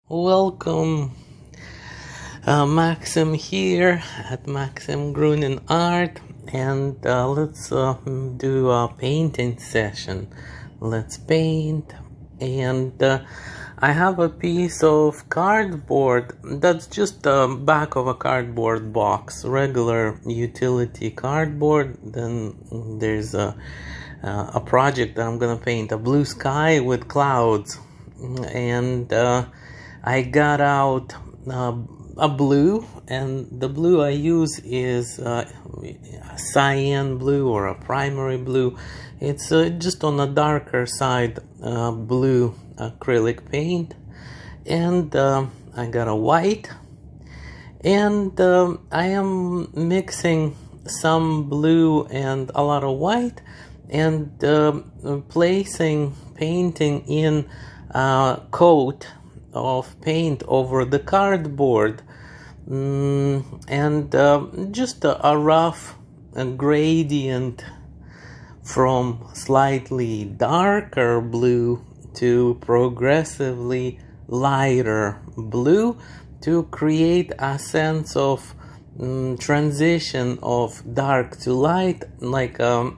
Welcome, Maxim here at Maxim Grunin Art, and let's do a painting session. Let's paint, and I have a piece of cardboard that's just the back of a cardboard box, regular utility cardboard. Then there's a project that I'm gonna paint, a blue sky with clouds, and I got out a blue, and the blue I use is cyan blue or a primary blue. It's just on the darker side blue acrylic paint, and I got a white, and I am mixing some blue and a lot of white, and painting in a coat of paint over the cardboard, and just a rough gradient from slightly darker blue to progressively lighter blue to create a sense of transition of dark to light, like a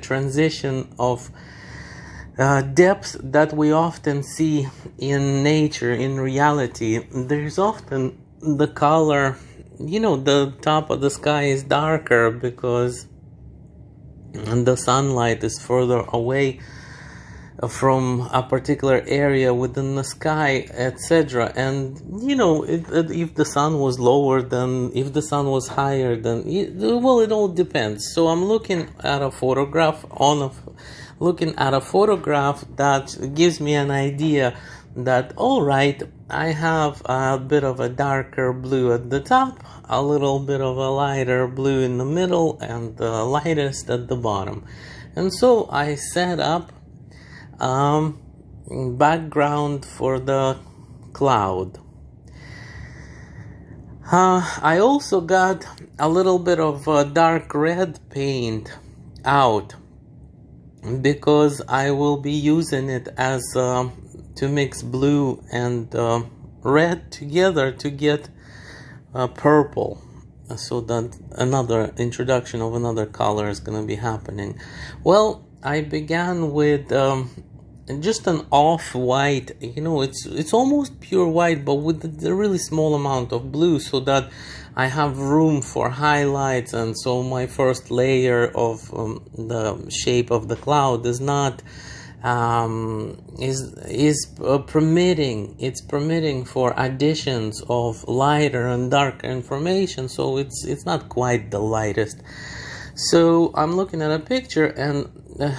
transition of depth that we often see in nature. In reality, there's often the color, the top of the sky is darker because the sunlight is further away from a particular area within the sky, etc. And if the sun was lower, then if the sun was higher, then it all depends. So I'm looking at a photograph that gives me an idea that, all right, I have a bit of a darker blue at the top, a little bit of a lighter blue in the middle, and the lightest at the bottom. And so I set up background for the cloud. I also got a little bit of dark red paint out, because I will be using it as to mix blue and red together to get purple, so that another introduction of another color is going to be happening. Well, I began with just an off-white, it's almost pure white, but with a really small amount of blue, so that I have room for highlights. And so my first layer of the shape of the cloud is not permitting for additions of lighter and darker information, so it's not quite the lightest. So I'm looking at a picture, and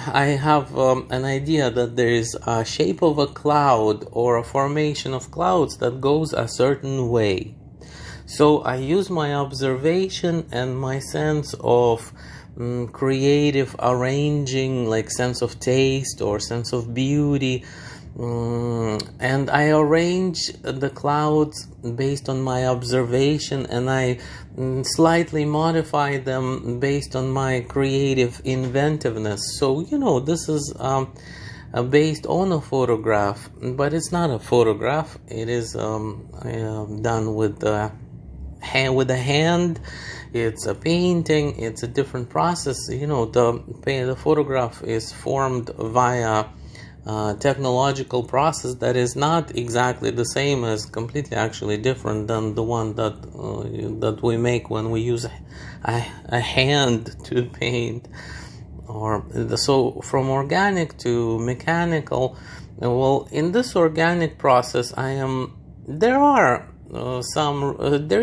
I have an idea that there is a shape of a cloud or a formation of clouds that goes a certain way. So I use my observation and my sense of creative arranging, like sense of taste or sense of beauty, and I arrange the clouds based on my observation, and I slightly modify them based on my creative inventiveness. So this is based on a photograph, but it's not a photograph. It is done with the hand. It's a painting. It's a different process. The photograph is formed via technological process that is not exactly the same, as completely actually different than the one that we make when we use a hand to paint. So from organic to mechanical. Well, in this organic process, there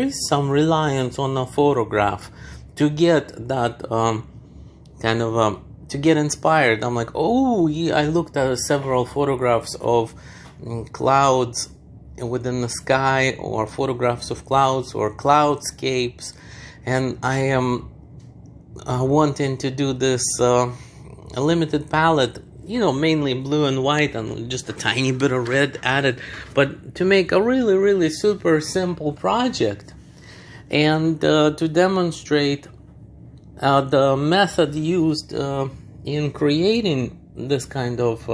is some reliance on a photograph to get that to get inspired. I'm like, oh yeah, I looked at several photographs of clouds within the sky, or photographs of clouds or cloudscapes, and I am wanting to do this a limited palette, mainly blue and white and just a tiny bit of red added, but to make a really, really super simple project, and to demonstrate the method used in creating this kind of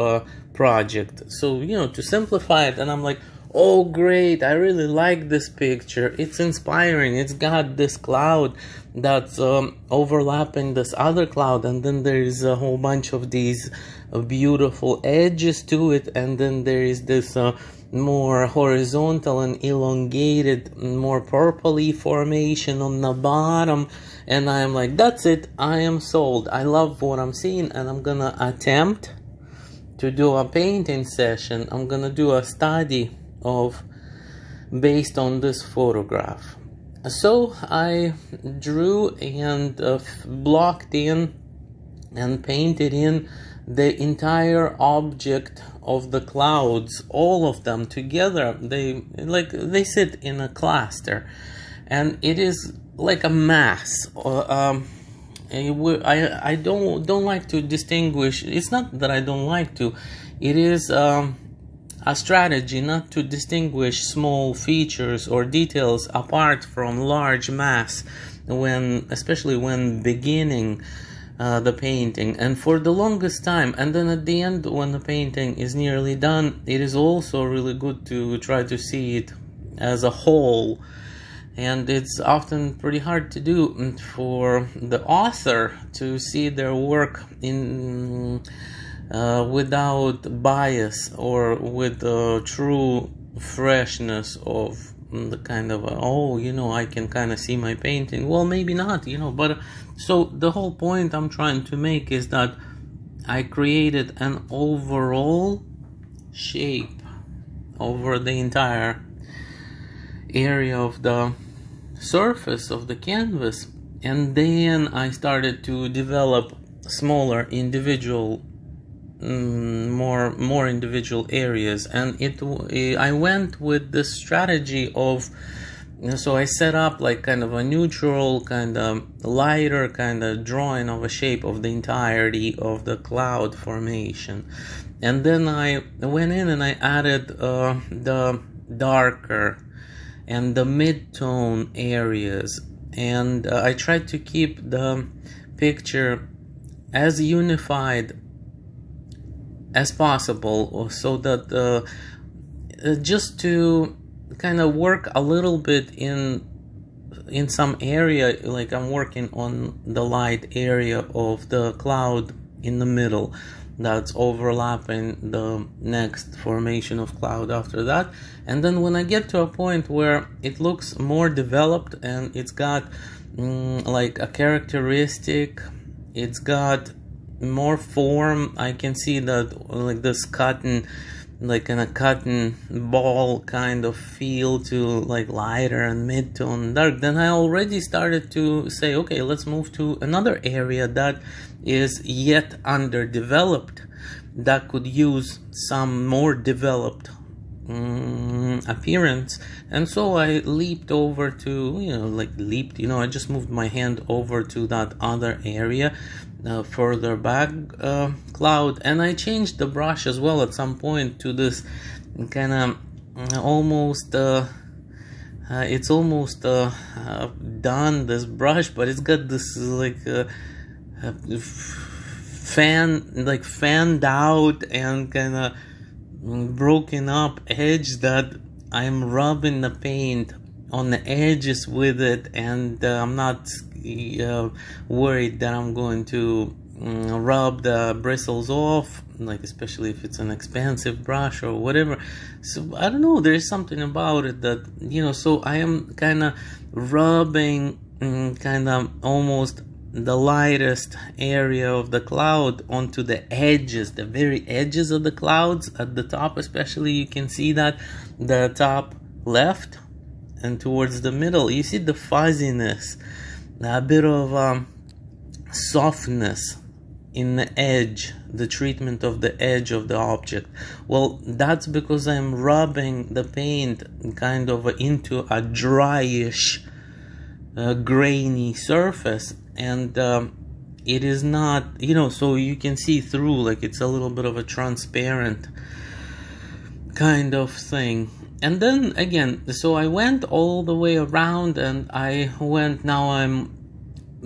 project. So, to simplify it, and I'm like, oh great, I really like this picture, it's inspiring, it's got this cloud that's overlapping this other cloud, and then there is a whole bunch of these beautiful edges to it, and then there is this more horizontal and elongated, more purpley formation on the bottom. And I'm like, that's it, I am sold, I love what I'm seeing, and I'm gonna attempt to do a painting session. I'm gonna do a study of based on this photograph. So I drew and blocked in and painted in the entire object of the clouds, all of them together. They sit in a cluster, and it is like a mass. I don't like to distinguish. It's not that I don't like to. It is a strategy not to distinguish small features or details apart from large mass, especially when beginning the painting. And for the longest time, and then at the end when the painting is nearly done, it is also really good to try to see it as a whole. And it's often pretty hard to do for the author to see their work in without bias or with true freshness of the kind of I can kind of see my painting. Well, maybe not, but so the whole point I'm trying to make is that I created an overall shape over the entire area of the surface of the canvas, and then I started to develop smaller individual more individual areas. And I went with the strategy of, so I set up like kind of a neutral, kind of lighter kind of drawing of a shape of the entirety of the cloud formation, and then I went in and I added the darker and the mid-tone areas, and I tried to keep the picture as unified as possible, so that just to kind of work a little bit in some area, like I'm working on the light area of the cloud in the middle that's overlapping the next formation of cloud after that. And then when I get to a point where it looks more developed and it's got like a characteristic, it's got more form, I can see that like this cotton, like in a cotton ball kind of feel to like lighter and mid-tone dark, then I already started to say, okay, let's move to another area that is yet underdeveloped, that could use some more developed appearance. And so I leaped over to, I just moved my hand over to that other area further back cloud, and I changed the brush as well at some point to this kind of almost it's almost done, this brush, but it's got this like fanned out and kind of broken up edge that I'm rubbing the paint on the edges with it, and I'm not worried that I'm going to rub the bristles off, like especially if it's an expensive brush or whatever. So I don't know, there's something about it that, so I am kind of rubbing kind of almost the lightest area of the cloud onto the edges, the very edges of the clouds at the top, especially. You can see that the top left and towards the middle, you see the fuzziness, a bit of softness in the edge, the treatment of the edge of the object. Well, that's because I'm rubbing the paint kind of into a dryish, grainy surface, and it is not, so you can see through, like it's a little bit of a transparent kind of thing. And then again, so I went all the way around, and now I'm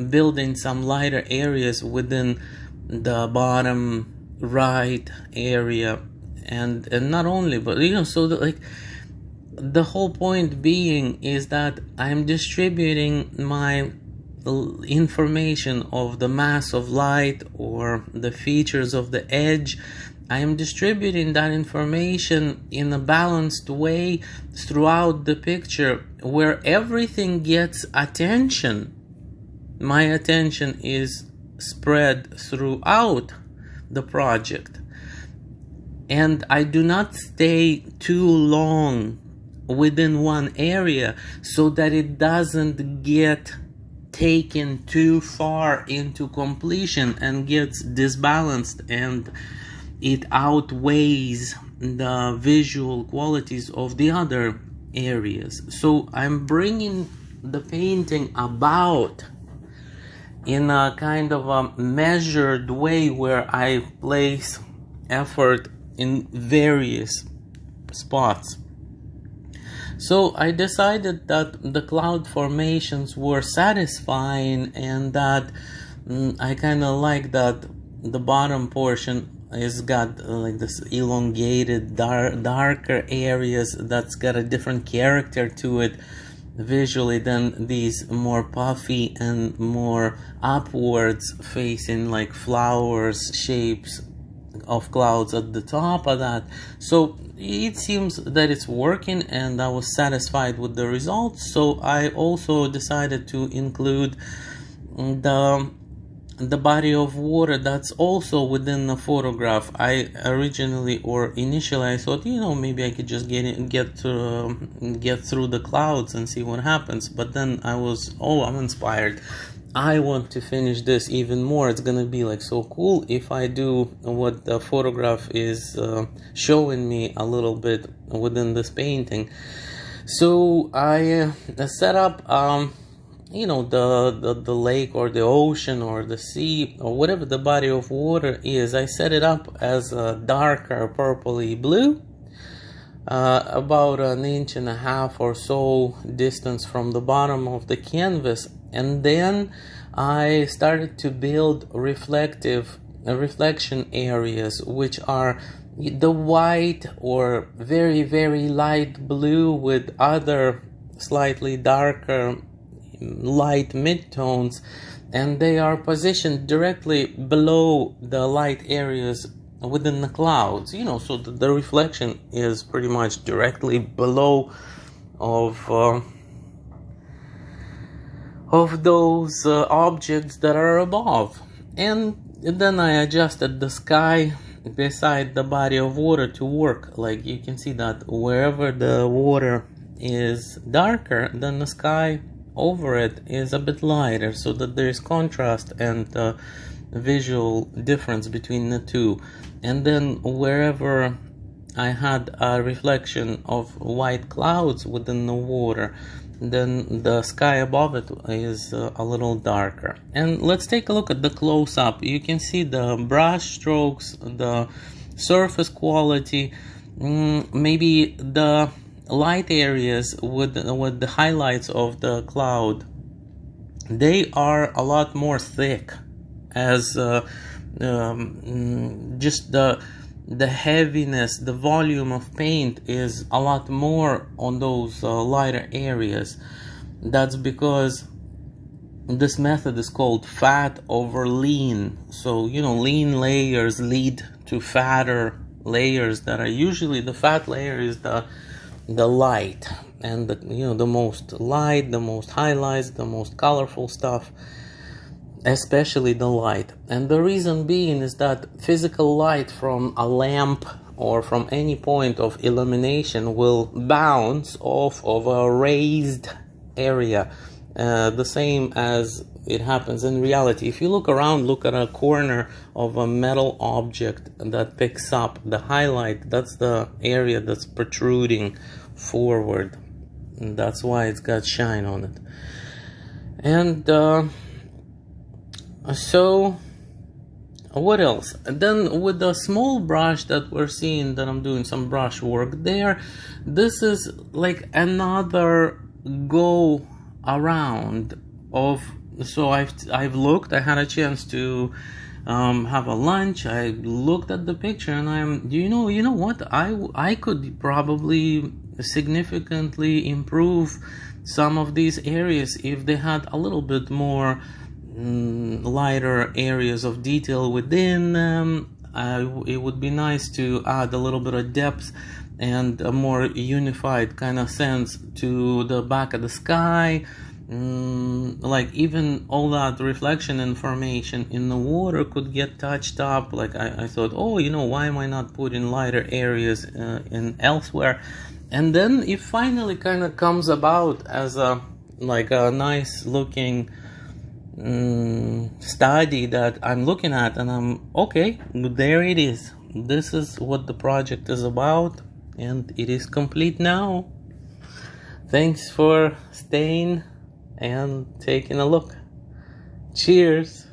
building some lighter areas within the bottom right area, and not only, but so that, like, the whole point being is that I'm distributing my information of the mass of light or the features of the edge. I am distributing that information in a balanced way throughout the picture where everything gets attention. My attention is spread throughout the project, and I do not stay too long within one area so that it doesn't get taken too far into completion and gets disbalanced and it outweighs the visual qualities of the other areas. So I'm bringing the painting about in a kind of a measured way where I place effort in various spots. So I decided that the cloud formations were satisfying, and that I kind of like that the bottom portion is got like this elongated darker areas that's got a different character to it visually than these more puffy and more upwards facing like flowers shapes of clouds at the top of that. So it seems that it's working, and I was satisfied with the results. So I also decided to include the body of water that's also within the photograph. I originally or initially I thought, maybe I could just get through the clouds and see what happens. But then I was, I'm inspired. I want to finish this even more. It's gonna be like so cool if I do what the photograph is showing me a little bit within this painting. So I set up the lake or the ocean or the sea or whatever the body of water is. I set it up as a darker purpley blue, about 1.5 inches or so distance from the bottom of the canvas. And then I started to build reflection areas, which are the white or very, very light blue with other slightly darker light midtones, and they are positioned directly below the light areas within the clouds, so the reflection is pretty much directly below of those objects that are above. And then I adjusted the sky beside the body of water to work. Like you can see that wherever the water is darker, then the sky over it is a bit lighter, so that there is contrast and visual difference between the two. And then wherever I had a reflection of white clouds within the water, then the sky above it is a little darker. And let's take a look at the close-up. You can see the brush strokes, the surface quality, maybe the light areas with the highlights of the cloud. They are a lot more thick, as just the heaviness, the volume of paint is a lot more on those lighter areas. That's because this method is called fat over lean. So lean layers lead to fatter layers that are usually, the fat layer is the light, and the most light, the most highlights, the most colorful stuff, especially the light. And the reason being is that physical light from a lamp or from any point of illumination will bounce off of a raised area, the same as it happens in reality. If you look around, look at a corner of a metal object that picks up the highlight, that's the area that's protruding forward, and that's why it's got shine on it. And so what else? Then with the small brush that we're seeing, that I'm doing some brush work there, this is like another go around of, so I've looked, I had a chance to have a lunch, I looked at the picture, and you know what, I could probably significantly improve some of these areas if they had a little bit more lighter areas of detail within them. It would be nice to add a little bit of depth and a more unified kind of sense to the back of the sky. Like even all that reflection information in the water could get touched up. Like I thought, oh, why am I not putting lighter areas in elsewhere? And then it finally kind of comes about as a nice looking study that I'm looking at, and I'm okay, there it is. This is what the project is about, and it is complete now. Thanks for staying and taking a look. Cheers.